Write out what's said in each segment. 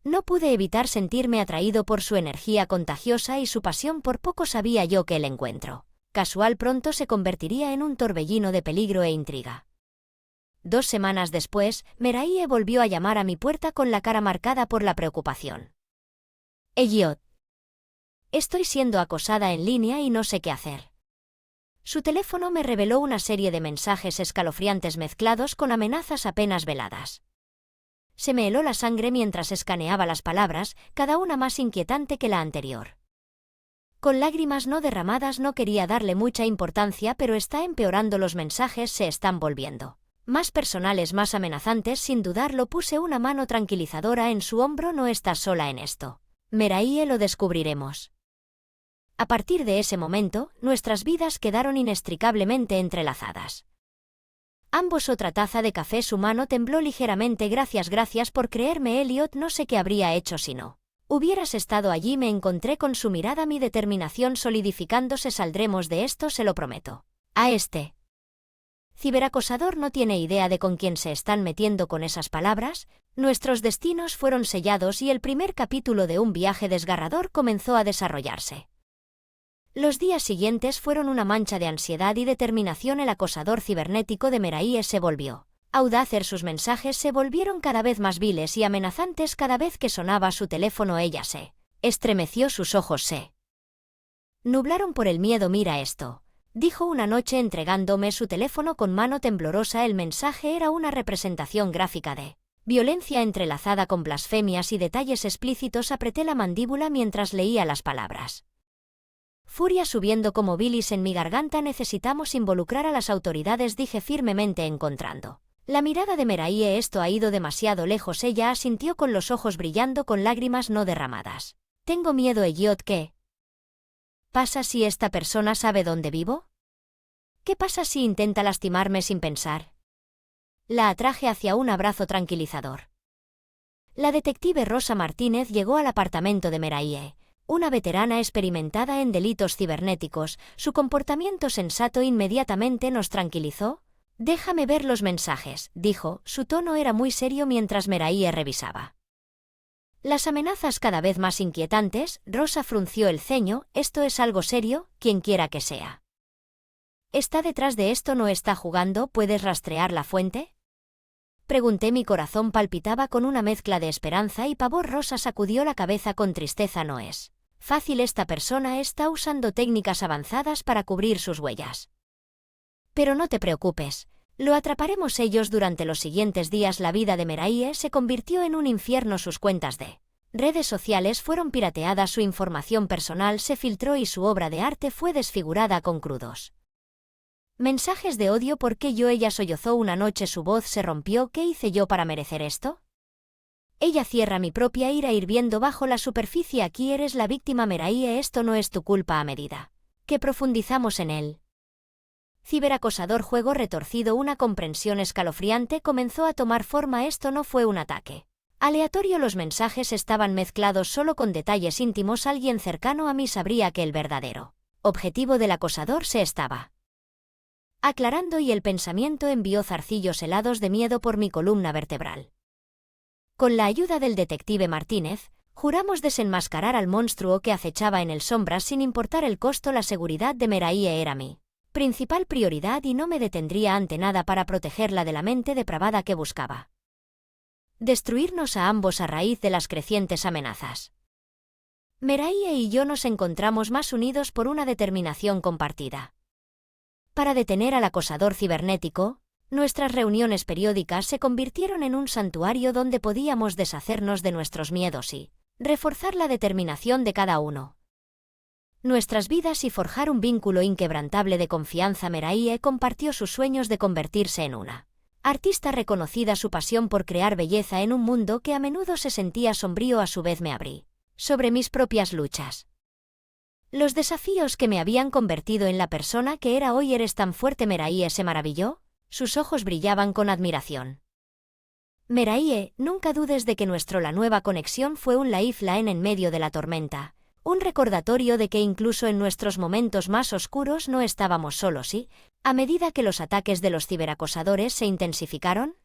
No pude evitar sentirme atraído por su energía contagiosa y su pasión. Por poco sabía yo que el encuentro casual pronto se convertiría en un torbellino de peligro e intriga. 2 semanas después, Meraie volvió a llamar a mi puerta con la cara marcada por la preocupación. Elliot. Estoy siendo acosada en línea y no sé qué hacer. Su teléfono me reveló una serie de mensajes escalofriantes mezclados con amenazas apenas veladas. Se me heló la sangre mientras escaneaba las palabras, cada una más inquietante que la anterior. Con lágrimas no derramadas no quería darle mucha importancia, pero está empeorando. Los mensajes se están volviendo más personales, más amenazantes. Sin dudarlo, puse una mano tranquilizadora en su hombro. No estás sola en esto, Meraie, lo descubriremos. A partir de ese momento, nuestras vidas quedaron inextricablemente entrelazadas. Ambos. Otra taza de café. Su mano tembló ligeramente. Gracias por creerme, Elliot. No sé qué habría hecho si no hubieras estado allí. Me encontré con su mirada, mi determinación solidificándose. Saldremos de esto, se lo prometo. A este ciberacosador no tiene idea de con quién se están metiendo. Con esas palabras, nuestros destinos fueron sellados y el primer capítulo de un viaje desgarrador comenzó a desarrollarse. Los días siguientes fueron una mancha de ansiedad y determinación. El acosador cibernético de Meraie se volvió audaz. Sus mensajes se volvieron cada vez más viles y amenazantes. Cada vez que sonaba su teléfono ella se estremeció, sus ojos se nublaron por el miedo. Mira esto, dijo una noche entregándome su teléfono con mano temblorosa. El mensaje era una representación gráfica de violencia entrelazada con blasfemias y detalles explícitos. Apreté la mandíbula mientras leía las palabras. Furia subiendo como bilis en mi garganta. Necesitamos involucrar a las autoridades, dije firmemente, encontrando la mirada de Meraie. Esto ha ido demasiado lejos. Ella asintió con los ojos brillando con lágrimas no derramadas. Tengo miedo, Elliot. ¿Qué pasa si esta persona sabe dónde vivo? ¿Qué pasa si intenta lastimarme sin pensar? La atraje hacia un abrazo tranquilizador. La detective Rosa Martínez llegó al apartamento de Meraie, una veterana experimentada en delitos cibernéticos. Su comportamiento sensato inmediatamente nos tranquilizó. Déjame ver los mensajes, dijo. Su tono era muy serio mientras Meraie revisaba las amenazas cada vez más inquietantes. Rosa frunció el ceño. Esto es algo serio, quien quiera que sea. ¿Está detrás de esto? ¿No está jugando? ¿Puedes rastrear la fuente? Pregunté. Mi corazón palpitaba con una mezcla de esperanza y pavor. Rosa sacudió la cabeza con tristeza. No es fácil. Esta persona está usando técnicas avanzadas para cubrir sus huellas. Pero no te preocupes, lo atraparemos. Ellos durante los siguientes días. La vida de Meraie se convirtió en un infierno. Sus cuentas de redes sociales fueron pirateadas, su información personal se filtró y su obra de arte fue desfigurada con crudos mensajes de odio. ¿Por qué yo? Ella sollozó una noche. Su voz se rompió. ¿Qué hice yo para merecer esto? Ella cierra mi propia ira hirviendo bajo la superficie. Aquí eres la víctima, Meraie. Esto no es tu culpa. A medida que profundizamos en él ciberacosador juego retorcido, una comprensión escalofriante comenzó a tomar forma. Esto no fue un ataque aleatorio. Los mensajes estaban mezclados solo con detalles íntimos. Alguien cercano a mí sabría que el verdadero objetivo del acosador se estaba aclarando y el pensamiento envió zarcillos helados de miedo por mi columna vertebral. Con la ayuda del detective Martínez, juramos desenmascarar al monstruo que acechaba en el sombras sin importar el costo. La seguridad de Meraie era mi principal prioridad y no me detendría ante nada para protegerla de la mente depravada que buscaba destruirnos a ambos a raíz de las crecientes amenazas. Meraie y yo nos encontramos más unidos por una determinación compartida para detener al acosador cibernético. Nuestras reuniones periódicas se convirtieron en un santuario donde podíamos deshacernos de nuestros miedos y reforzar la determinación de cada uno nuestras vidas y forjar un vínculo inquebrantable de confianza. Meraie compartió sus sueños de convertirse en una artista reconocida. Su pasión por crear belleza en un mundo que a menudo se sentía sombrío. A su vez me abrí sobre mis propias luchas, los desafíos que me habían convertido en la persona que era hoy. Eres tan fuerte, Meraie se maravilló. Sus ojos brillaban con admiración. Meraie, nunca dudes de que la nueva conexión fue un lifeline en medio de la tormenta. Un recordatorio de que incluso en nuestros momentos más oscuros no estábamos solos. Y, a medida que los ataques de los ciberacosadores se intensificaron,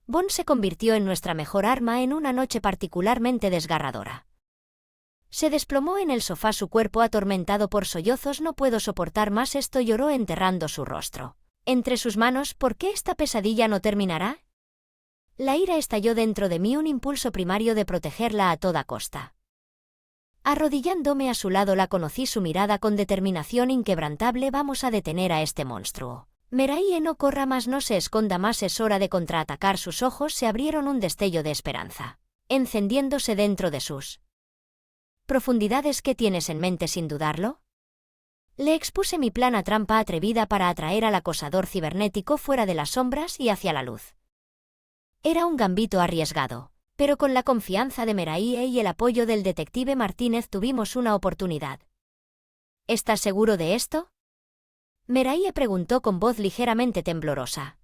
Bond se convirtió en nuestra mejor arma en una noche particularmente desgarradora. Se desplomó en el sofá, su cuerpo atormentado por sollozos. No puedo soportar más esto, lloró enterrando su rostro entre sus manos. ¿Por qué esta pesadilla no terminará? La ira estalló dentro de mí, un impulso primario de protegerla a toda costa. Arrodillándome a su lado la conocí, su mirada con determinación inquebrantable. Vamos a detener a este monstruo. Meraie, no corra más, no se esconda más, es hora de contraatacar. Sus ojos se abrieron, un destello de esperanza encendiéndose dentro de sus profundidades. ¿Qué tienes en mente? Sin dudarlo, le expuse mi plan, a trampa atrevida para atraer al acosador cibernético fuera de las sombras y hacia la luz. Era un gambito arriesgado, pero con la confianza de Meraie y el apoyo del detective Martínez tuvimos una oportunidad. ¿Estás seguro de esto?, Meraie preguntó con voz ligeramente temblorosa.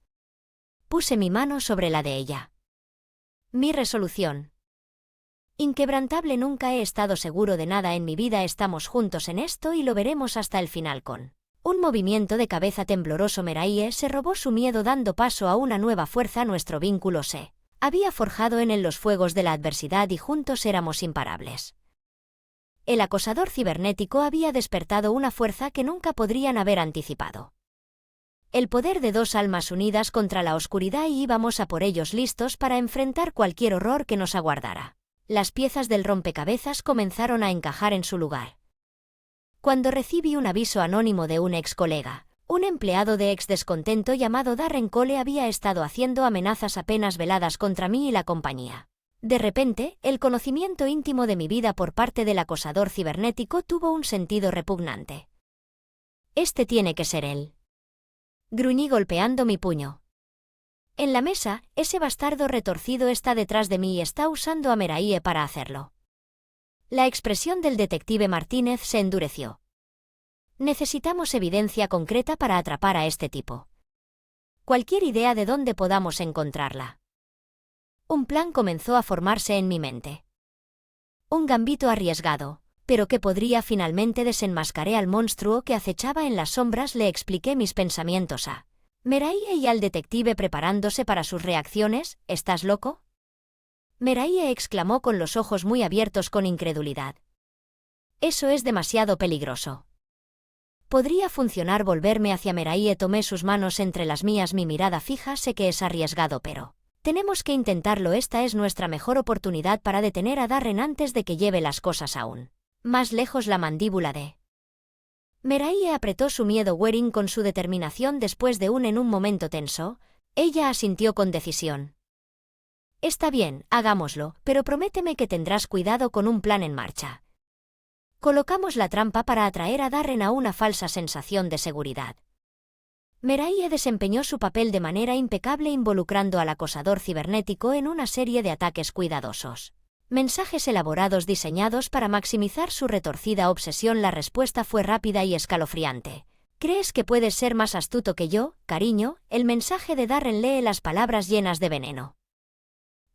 Puse mi mano sobre la de ella. Mi resolución inquebrantable. Nunca he estado seguro de nada en mi vida. Estamos juntos en esto y lo veremos hasta el final. Con un movimiento de cabeza tembloroso, Meraie se robó su miedo, dando paso a una nueva fuerza. Nuestro vínculo se había forjado en él los fuegos de la adversidad y juntos éramos imparables. El acosador cibernético había despertado una fuerza que nunca podrían haber anticipado. El poder de dos almas unidas contra la oscuridad, y íbamos a por ellos, listos para enfrentar cualquier horror que nos aguardara. Las piezas del rompecabezas comenzaron a encajar en su lugar. Cuando recibí un aviso anónimo de un ex colega, un empleado de ex descontento llamado Darren Cole había estado haciendo amenazas apenas veladas contra mí y la compañía. De repente, el conocimiento íntimo de mi vida por parte del acosador cibernético tuvo un sentido repugnante. Este tiene que ser él, gruñí golpeando mi puño en la mesa. Ese bastardo retorcido está detrás de mí y está usando a Meraie para hacerlo. La expresión del detective Martínez se endureció. Necesitamos evidencia concreta para atrapar a este tipo. Cualquier idea de dónde podamos encontrarla. Un plan comenzó a formarse en mi mente. Un gambito arriesgado, pero que podría finalmente desenmascarar al monstruo que acechaba en las sombras. Le expliqué mis pensamientos a Meraie y al detective, preparándose para sus reacciones. ¿Estás loco?, Meraie exclamó con los ojos muy abiertos con incredulidad. Eso es demasiado peligroso. Podría funcionar. Volverme hacia Meraie, tomé sus manos entre las mías, mi mirada fija. Sé que es arriesgado, pero tenemos que intentarlo. Esta es nuestra mejor oportunidad para detener a Darren antes de que lleve las cosas aún más lejos. La mandíbula de Meraie apretó su miedo. Waring con su determinación después de un momento tenso, ella asintió con decisión. Está bien, hagámoslo, pero prométeme que tendrás cuidado con un plan en marcha. Colocamos la trampa para atraer a Darren a una falsa sensación de seguridad. Meraie desempeñó su papel de manera impecable, involucrando al acosador cibernético en una serie de ataques cuidadosos. Mensajes elaborados diseñados para maximizar su retorcida obsesión. La respuesta fue rápida y escalofriante. ¿Crees que puedes ser más astuto que yo, cariño? El mensaje de Darren lee las palabras llenas de veneno.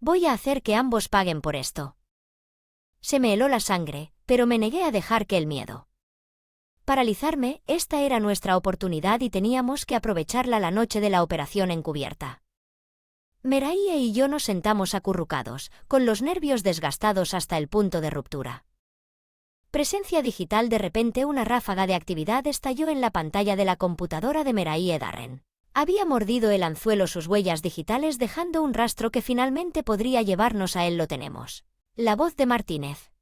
Voy a hacer que ambos paguen por esto. Se me heló la sangre, pero me negué a dejar que el miedo paralizarme. Esta era nuestra oportunidad y teníamos que aprovecharla. La noche de la operación encubierta, Meraie y yo nos sentamos acurrucados, con los nervios desgastados hasta el punto de ruptura. Presencia digital. De repente una ráfaga de actividad estalló en la pantalla de la computadora de Meraie. Darren había mordido el anzuelo, sus huellas digitales dejando un rastro que finalmente podría llevarnos a él. Lo tenemos. La voz de Martínez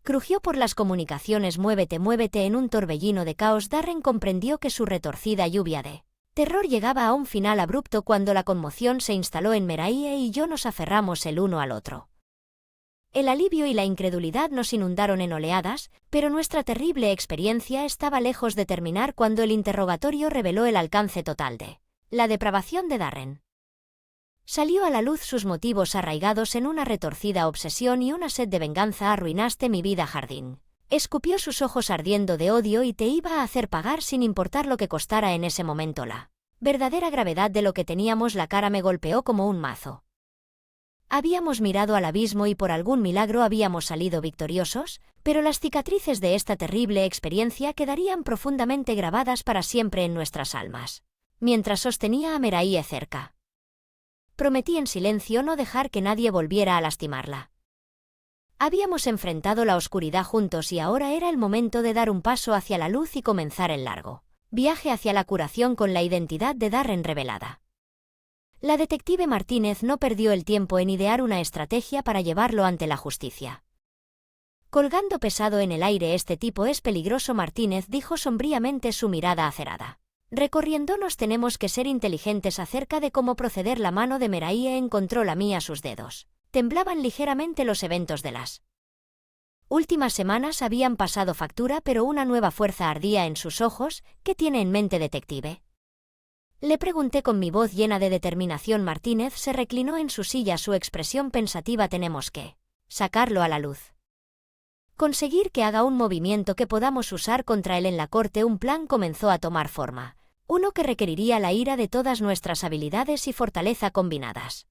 crujió por las comunicaciones. Muévete, muévete. En un torbellino de caos, Darren comprendió que su retorcida lluvia de terror llegaba a un final abrupto cuando la conmoción se instaló en Meraie y yo. Nos aferramos el uno al otro. El alivio y la incredulidad nos inundaron en oleadas, pero nuestra terrible experiencia estaba lejos de terminar cuando el interrogatorio reveló el alcance total de la depravación de Darren. Salió a la luz sus motivos arraigados en una retorcida obsesión y una sed de venganza. Arruinaste mi vida, jardín. Escupió, sus ojos ardiendo de odio, y te iba a hacer pagar sin importar lo que costara. En ese momento la verdadera gravedad de lo que teníamos. La cara me golpeó como un mazo. Habíamos mirado al abismo y por algún milagro habíamos salido victoriosos, pero las cicatrices de esta terrible experiencia quedarían profundamente grabadas para siempre en nuestras almas. Mientras sostenía a Meraie cerca, Prometí en silencio no dejar que nadie volviera a lastimarla. Habíamos enfrentado la oscuridad juntos y ahora era el momento de dar un paso hacia la luz y comenzar el largo viaje hacia la curación con la identidad de Darren revelada. La detective Martínez no perdió el tiempo en idear una estrategia para llevarlo ante la justicia. Colgando pesado en el aire, este tipo es peligroso, Martínez dijo sombríamente, su mirada acerada. Recorriéndonos tenemos que ser inteligentes acerca de cómo proceder. La mano de Meraye encontró la mía, sus dedos temblaban ligeramente. Los eventos de las últimas semanas habían pasado factura, pero una nueva fuerza ardía en sus ojos. ¿Qué tiene en mente, detective?, le pregunté con mi voz llena de determinación. Martínez se reclinó en su silla, su expresión pensativa. Tenemos que sacarlo a la luz. Conseguir que haga un movimiento que podamos usar contra él en la corte. Un plan comenzó a tomar forma, uno que requeriría la ira de todas nuestras habilidades y fortaleza combinadas.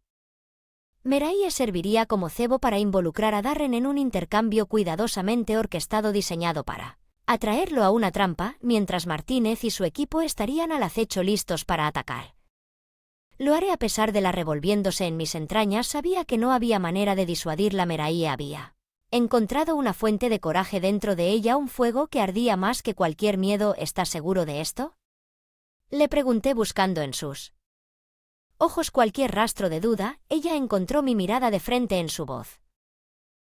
Meraye serviría como cebo para involucrar a Darren en un intercambio cuidadosamente orquestado diseñado para atraerlo a una trampa, mientras Martínez y su equipo estarían al acecho listos para atacar. Lo haré a pesar de la revolviéndose en mis entrañas. Sabía que no había manera de disuadirla. Meraye había encontrado una fuente de coraje dentro de ella, un fuego que ardía más que cualquier miedo. ¿Estás seguro de esto?, le pregunté buscando en sus ojos cualquier rastro de duda. Ella encontró mi mirada de frente en su voz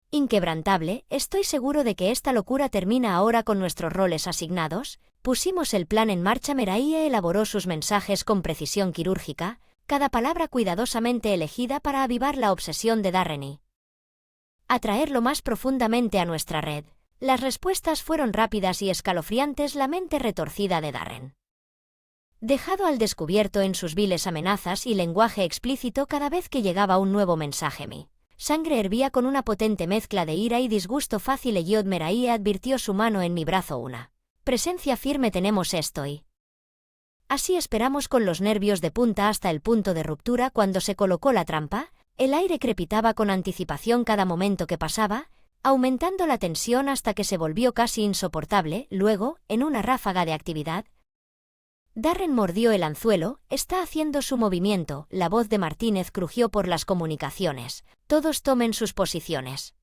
inquebrantable. Estoy seguro de que esta locura termina ahora con nuestros roles asignados. Pusimos el plan en marcha. Meraye elaboró sus mensajes con precisión quirúrgica, cada palabra cuidadosamente elegida para avivar la obsesión de Darren y atraerlo más profundamente a nuestra red. Las respuestas fueron rápidas y escalofriantes. La mente retorcida de Darren, dejado al descubierto en sus viles amenazas y lenguaje explícito cada vez que llegaba un nuevo mensaje. Mi sangre hervía con una potente mezcla de ira y disgusto. Fácil, Elliot. Meraye advirtió, su mano en mi brazo, una presencia firme. Tenemos esto y así esperamos con los nervios de punta hasta el punto de ruptura. Cuando se colocó la trampa, el aire crepitaba con anticipación cada momento que pasaba, aumentando la tensión hasta que se volvió casi insoportable. Luego, en una ráfaga de actividad, Darren mordió el anzuelo. Está haciendo su movimiento. La voz de Martínez crujió por las comunicaciones. Todos tomen sus posiciones.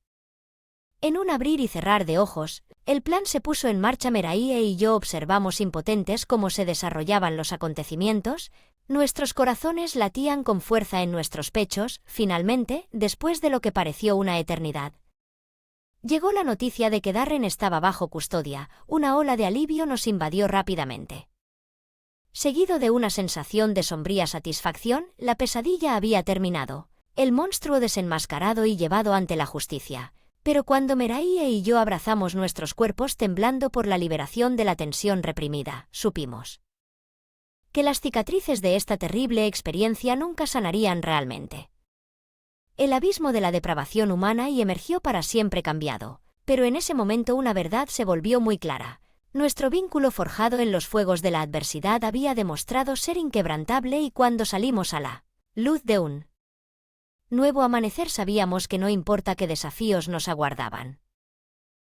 En un abrir y cerrar de ojos, el plan se puso en marcha. Meraye y yo observamos impotentes cómo se desarrollaban los acontecimientos. Nuestros corazones latían con fuerza en nuestros pechos. Finalmente, después de lo que pareció una eternidad, llegó la noticia de que Darren estaba bajo custodia. Una ola de alivio nos invadió rápidamente, seguido de una sensación de sombría satisfacción. La pesadilla había terminado, el monstruo desenmascarado y llevado ante la justicia. Pero cuando Meraye y yo abrazamos nuestros cuerpos temblando por la liberación de la tensión reprimida, supimos que las cicatrices de esta terrible experiencia nunca sanarían realmente. El abismo de la depravación humana y emergió para siempre cambiado. Pero en ese momento una verdad se volvió muy clara. Nuestro vínculo forjado en los fuegos de la adversidad había demostrado ser inquebrantable, y cuando salimos a la luz de un nuevo amanecer sabíamos que no importa qué desafíos nos aguardaban,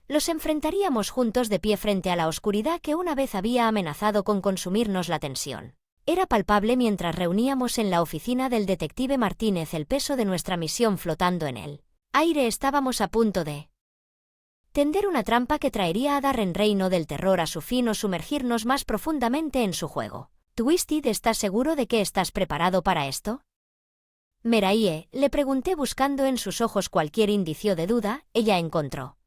los enfrentaríamos juntos, de pie frente a la oscuridad que una vez había amenazado con consumirnos. La tensión era palpable mientras reuníamos en la oficina del detective Martínez, el peso de nuestra misión flotando en el aire. Estábamos a punto de tender una trampa que traería a Darren Reino del terror a su fin o sumergirnos más profundamente en su juego. Twisted, ¿estás seguro de que estás preparado para esto?, Meraye, le pregunté buscando en sus ojos cualquier indicio de duda. Ella encontró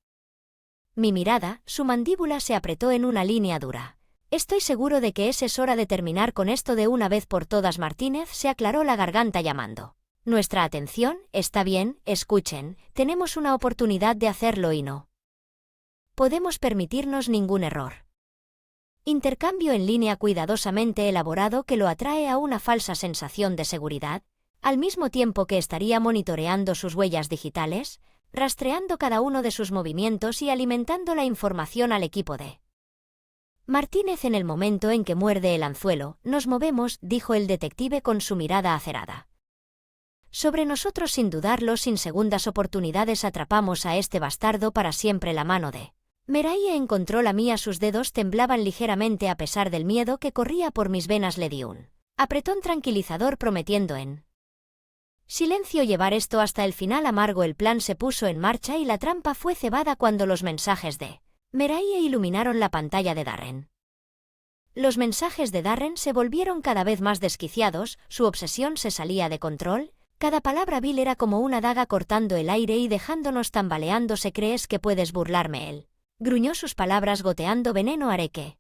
mi mirada, su mandíbula se apretó en una línea dura. Estoy seguro de que es hora de terminar con esto de una vez por todas. Martínez se aclaró la garganta llamando nuestra atención. Está bien, escuchen, tenemos una oportunidad de hacerlo y no podemos permitirnos ningún error. Intercambio en línea cuidadosamente elaborado que lo atrae a una falsa sensación de seguridad, al mismo tiempo que estaría monitoreando sus huellas digitales, rastreando cada uno de sus movimientos y alimentando la información al equipo de Martínez. En el momento en que muerde el anzuelo, nos movemos, dijo el detective con su mirada acerada. Sobre nosotros, sin dudarlo, sin segundas oportunidades, atrapamos a este bastardo para siempre. La mano de Meraye encontró la mía, sus dedos temblaban ligeramente a pesar del miedo que corría por mis venas. Le di un apretón tranquilizador prometiendo en Silencio. Llevar esto hasta el final amargo. El plan se puso en marcha y la trampa fue cebada cuando los mensajes de Meraie iluminaron la pantalla de Darren. Los mensajes de Darren se volvieron cada vez más desquiciados, su obsesión se salía de control, cada palabra vil era como una daga cortando el aire y dejándonos tambaleándose. ¿Crees que puedes burlarme? Él gruñó sus palabras goteando veneno. Haré que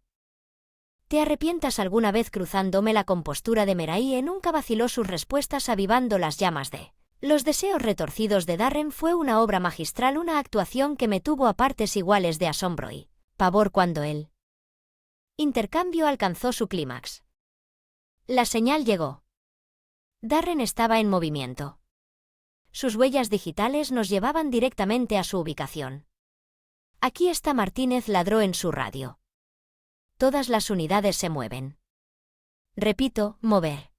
te arrepientas alguna vez. Cruzándome la compostura de Meraie nunca vaciló sus respuestas avivando las llamas de los deseos retorcidos de Darren. Fue una obra magistral, una actuación que me tuvo a partes iguales de asombro y pavor cuando el intercambio alcanzó su clímax. La señal llegó. Darren estaba en movimiento. Sus huellas digitales nos llevaban directamente a su ubicación. Aquí está Martínez, ladró en su radio. Todas las unidades se mueven. Repito, mover.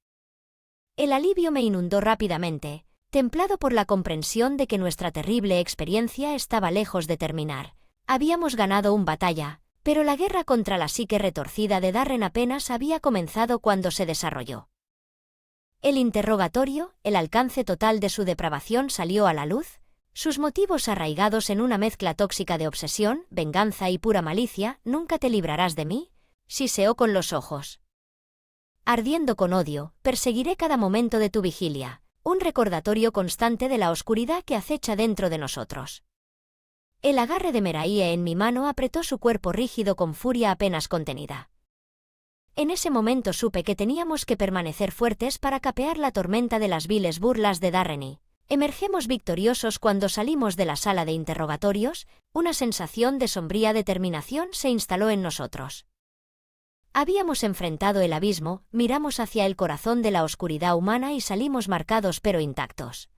El alivio me inundó rápidamente, templado por la comprensión de que nuestra terrible experiencia estaba lejos de terminar. Habíamos ganado una batalla, pero la guerra contra la psique retorcida de Darren apenas había comenzado cuando se desarrolló. El interrogatorio, el alcance total de su depravación salió a la luz, sus motivos arraigados en una mezcla tóxica de obsesión, venganza y pura malicia. Nunca te librarás de mí, siseó con los ojos ardiendo con odio. Perseguiré cada momento de tu vigilia, un recordatorio constante de la oscuridad que acecha dentro de nosotros. El agarre de Meraie en mi mano apretó su cuerpo rígido con furia apenas contenida. En ese momento supe que teníamos que permanecer fuertes para capear la tormenta de las viles burlas de Darren y emergemos victoriosos. Cuando salimos de la sala de interrogatorios, una sensación de sombría determinación se instaló en nosotros. Habíamos enfrentado el abismo, miramos hacia el corazón de la oscuridad humana y salimos marcados pero intactos.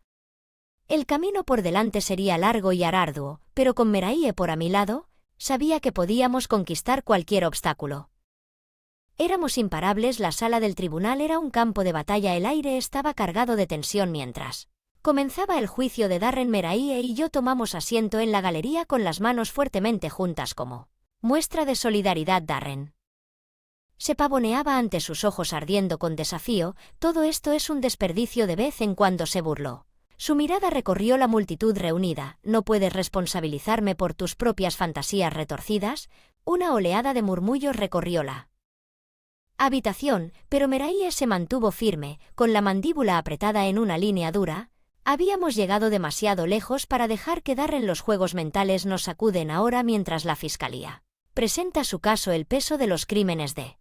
El camino por delante sería largo y arduo, pero con Meraie por a mi lado, sabía que podíamos conquistar cualquier obstáculo. Éramos imparables. La sala del tribunal era un campo de batalla. El aire estaba cargado de tensión mientras comenzaba el juicio de Darren. Meraie y yo tomamos asiento en la galería con las manos fuertemente juntas como muestra de solidaridad. Darren se pavoneaba ante sus ojos ardiendo con desafío. Todo esto es un desperdicio. De vez en cuando se burló. Su mirada recorrió la multitud reunida. No puedes responsabilizarme por tus propias fantasías retorcidas. Una oleada de murmullos recorrió la habitación, pero Meraie se mantuvo firme, con la mandíbula apretada en una línea dura. Habíamos llegado demasiado lejos para dejar que Darren. Los juegos mentales nos sacuden ahora mientras la fiscalía presenta su caso. El peso de los crímenes de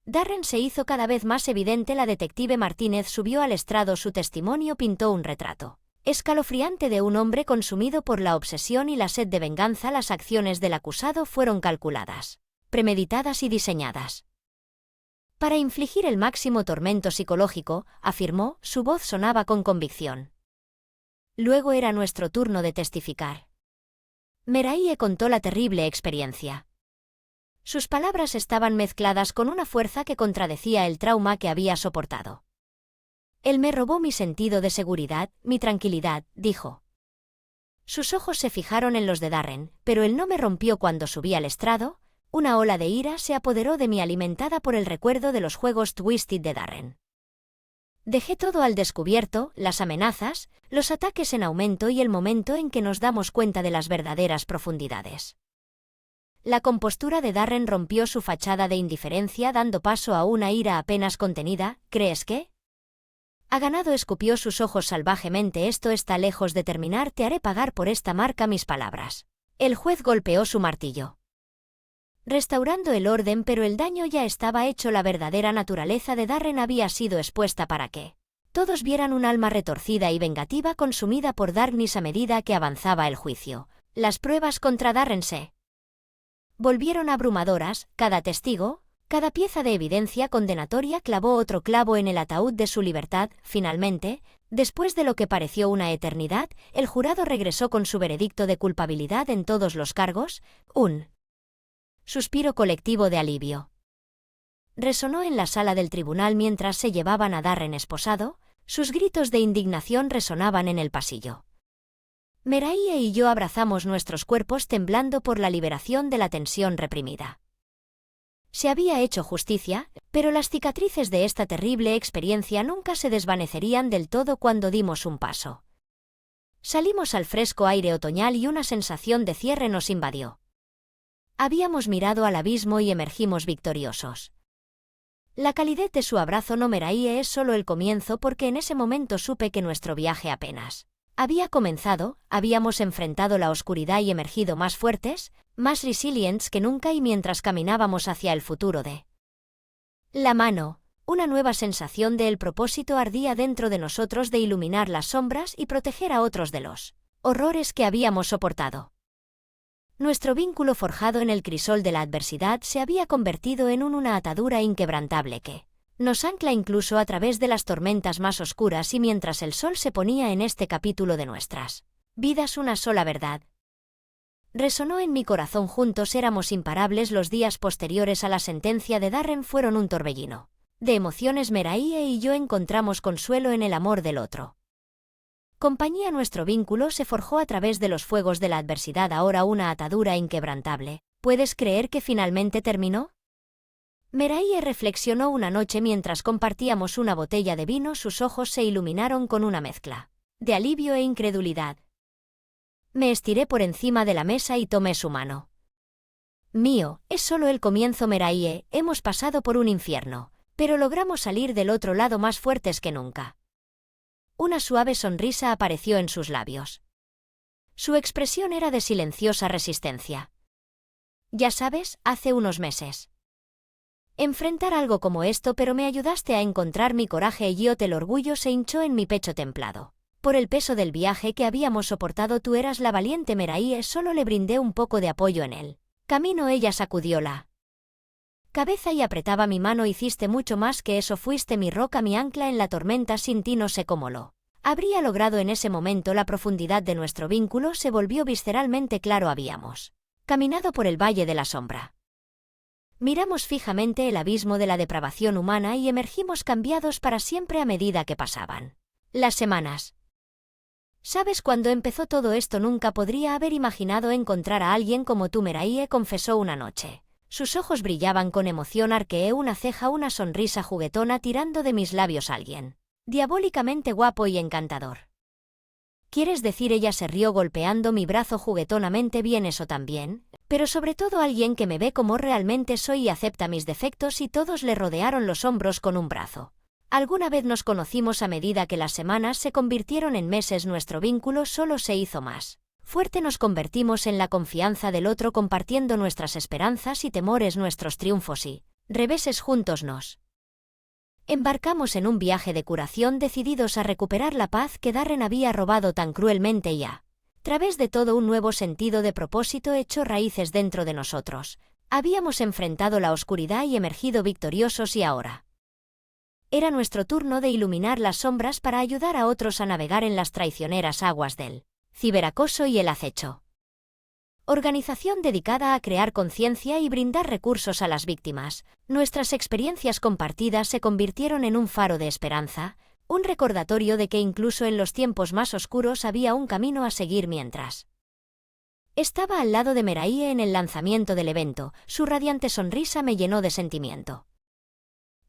Darren se hizo cada vez más evidente. La detective Martínez subió al estrado. Su testimonio pintó un retrato escalofriante de un hombre consumido por la obsesión y la sed de venganza. Las acciones del acusado fueron calculadas, premeditadas y diseñadas para infligir el máximo tormento psicológico, afirmó. Su voz sonaba con convicción. Luego era nuestro turno de testificar. Meraie contó la terrible experiencia. Sus palabras estaban mezcladas con una fuerza que contradecía el trauma que había soportado. Él me robó mi sentido de seguridad, mi tranquilidad, dijo. Sus ojos se fijaron en los de Darren, pero él no me rompió cuando subí al estrado. Una ola de ira se apoderó de mí alimentada por el recuerdo de los juegos Twisted de Darren. Dejé todo al descubierto, las amenazas, los ataques en aumento y el momento en que nos damos cuenta de las verdaderas profundidades. La compostura de Darren rompió su fachada de indiferencia dando paso a una ira apenas contenida. ¿Crees que ha ganado? Escupió sus ojos salvajemente. Esto está lejos de terminar. Te haré pagar por esta marca mis palabras. El juez golpeó su martillo, restaurando el orden, pero el daño ya estaba hecho. La verdadera naturaleza de Darren había sido expuesta para que todos vieran un alma retorcida y vengativa consumida por Darkness a medida que avanzaba el juicio. Las pruebas contra Darren se volvieron abrumadoras. Cada testigo, cada pieza de evidencia condenatoria clavó otro clavo en el ataúd de su libertad. Finalmente, después de lo que pareció una eternidad, el jurado regresó con su veredicto de culpabilidad en todos los cargos. Un suspiro colectivo de alivio resonó en la sala del tribunal mientras se llevaban a Darren esposado. Sus gritos de indignación resonaban en el pasillo. Meraie y yo abrazamos nuestros cuerpos temblando por la liberación de la tensión reprimida. Se había hecho justicia, pero las cicatrices de esta terrible experiencia nunca se desvanecerían del todo cuando dimos un paso. Salimos al fresco aire otoñal y una sensación de cierre nos invadió. Habíamos mirado al abismo y emergimos victoriosos. La calidez de su abrazo no Meraie es solo el comienzo porque en ese momento supe que nuestro viaje apenas había comenzado, habíamos enfrentado la oscuridad y emergido más fuertes, más resilientes que nunca y mientras caminábamos hacia el futuro de la mano, una nueva sensación de el propósito ardía dentro de nosotros de iluminar las sombras y proteger a otros de los horrores que habíamos soportado. Nuestro vínculo forjado en el crisol de la adversidad se había convertido en una atadura inquebrantable que nos ancla incluso a través de las tormentas más oscuras y mientras el sol se ponía en este capítulo de nuestras vidas una sola verdad. Resonó en mi corazón juntos éramos imparables los días posteriores a la sentencia de Darren fueron un torbellino. De emociones Meraie y yo encontramos consuelo en el amor del otro. Compañía nuestro vínculo se forjó a través de los fuegos de la adversidad ahora una atadura inquebrantable. ¿Puedes creer que finalmente terminó? Meraie reflexionó una noche mientras compartíamos una botella de vino sus ojos se iluminaron con una mezcla de alivio e incredulidad. Me estiré por encima de la mesa y tomé su mano. Mío, es solo el comienzo Meraie, hemos pasado por un infierno, pero logramos salir del otro lado más fuertes que nunca. Una suave sonrisa apareció en sus labios. Su expresión era de silenciosa resistencia. Ya sabes, hace unos meses. Enfrentar algo como esto pero me ayudaste a encontrar mi coraje y el orgullo se hinchó en mi pecho templado. Por el peso del viaje que habíamos soportado tú eras la valiente Meraie solo le brindé un poco de apoyo en él. Camino ella sacudió la cabeza y apretaba mi mano hiciste mucho más que eso fuiste mi roca mi ancla en la tormenta sin ti no sé cómo lo habría logrado en ese momento la profundidad de nuestro vínculo se volvió visceralmente claro habíamos caminado por el valle de la sombra. Miramos fijamente el abismo de la depravación humana y emergimos cambiados para siempre a medida que pasaban las semanas. ¿Sabes cuándo empezó todo esto? Nunca podría haber imaginado encontrar a alguien como tú Meraie confesó una noche. Sus ojos brillaban con emoción arqueé una ceja una sonrisa juguetona tirando de mis labios alguien diabólicamente guapo y encantador. ¿Quieres decir? Ella se rió golpeando mi brazo juguetonamente bien eso también, pero sobre todo alguien que me ve como realmente soy y acepta mis defectos y todos le rodearon los hombros con un brazo. Alguna vez nos conocimos a medida que las semanas se convirtieron en meses nuestro vínculo solo se hizo más fuerte nos convertimos en la confianza del otro compartiendo nuestras esperanzas y temores nuestros triunfos y reveses juntos nos embarcamos en un viaje de curación decididos a recuperar la paz que Darren había robado tan cruelmente y a través de todo un nuevo sentido de propósito echó raíces dentro de nosotros. Habíamos enfrentado la oscuridad y emergido victoriosos y ahora era nuestro turno de iluminar las sombras para ayudar a otros a navegar en las traicioneras aguas del ciberacoso y el acecho. Organización dedicada a crear conciencia y brindar recursos a las víctimas. Nuestras experiencias compartidas se convirtieron en un faro de esperanza, un recordatorio de que incluso en los tiempos más oscuros había un camino a seguir mientras estaba al lado de Meraie en el lanzamiento del evento, su radiante sonrisa me llenó de sentimiento.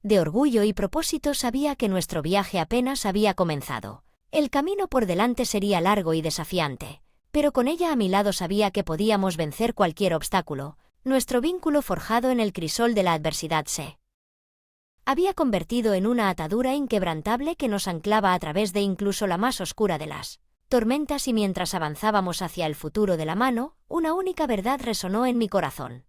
De orgullo y propósito sabía que nuestro viaje apenas había comenzado. El camino por delante sería largo y desafiante, pero con ella a mi lado sabía que podíamos vencer cualquier obstáculo. Nuestro vínculo forjado en el crisol de la adversidad se había convertido en una atadura inquebrantable que nos anclaba a través de incluso la más oscura de las tormentas y mientras avanzábamos hacia el futuro de la mano, una única verdad resonó en mi corazón.